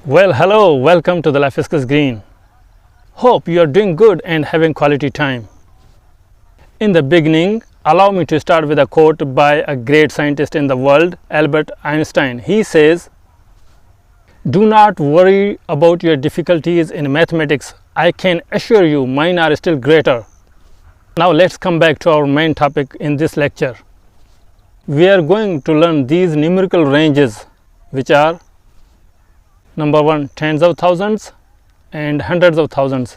Well, hello, welcome to the Life is Green. Hope you are doing good and having quality time. In the beginning, allow me to start with a quote by a great scientist in the world, Albert Einstein. He says, "Do not worry about your difficulties in mathematics. I can assure you mine are still greater." Now let's come back to our main topic in this lecture. We are going to learn these numerical ranges, which are number 1, tens of thousands and hundreds of thousands.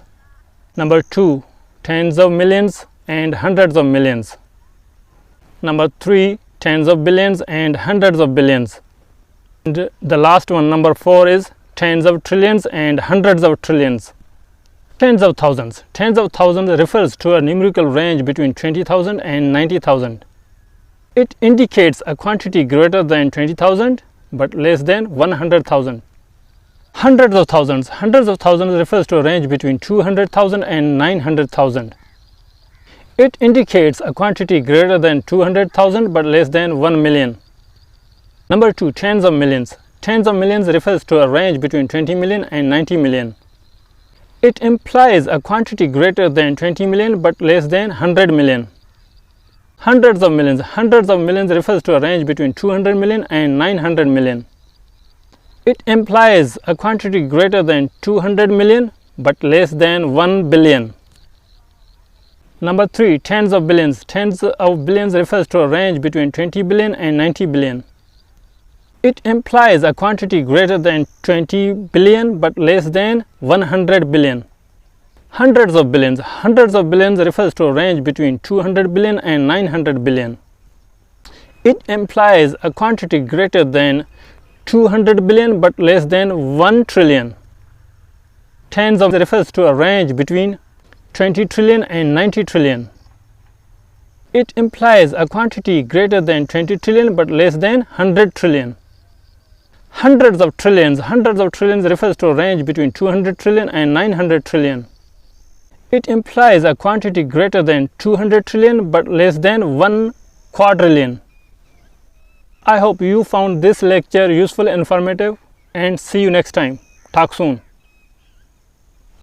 Number 2, tens of millions and hundreds of millions. Number 3, tens of billions and hundreds of billions. And the last one, number 4, is tens of trillions and hundreds of trillions. Tens of thousands. Tens of thousands refers to a numerical range between 20,000 and 90,000. It indicates a quantity greater than 20,000 but less than 100,000. Hundreds of thousands. Hundreds of thousands refers to a range between 200,000 and 900,000. It indicates a quantity greater than 200,000 but less than 1 million. Number 2, tens of millions. Tens of millions refers to a range between 20 million and 90 million. It implies a quantity greater than 20 million but less than 100 million. Hundreds of millions. Hundreds of millions refers to a range between 200 million and 900 million. It implies a quantity greater than 200 million but less than 1 billion. Number 3, tens of billions. Tens of billions refers to a range between 20 billion and 90 billion. It implies a quantity greater than 20 billion but less than 100 billion. Hundreds of billions. Hundreds of billions refers to a range between 200 billion and 900 billion. It implies a quantity greater than 200 billion but less than 1 trillion. Tens of refers to a range between 20 trillion and 90 trillion. It implies a quantity greater than 20 trillion but less than 100 trillion. Hundreds of trillions. Hundreds of trillions refers to a range between 200 trillion and 900 trillion. It implies a quantity greater than 200 trillion but less than 1 quadrillion. I hope you found this lecture useful and informative, and see you next time. Talk soon.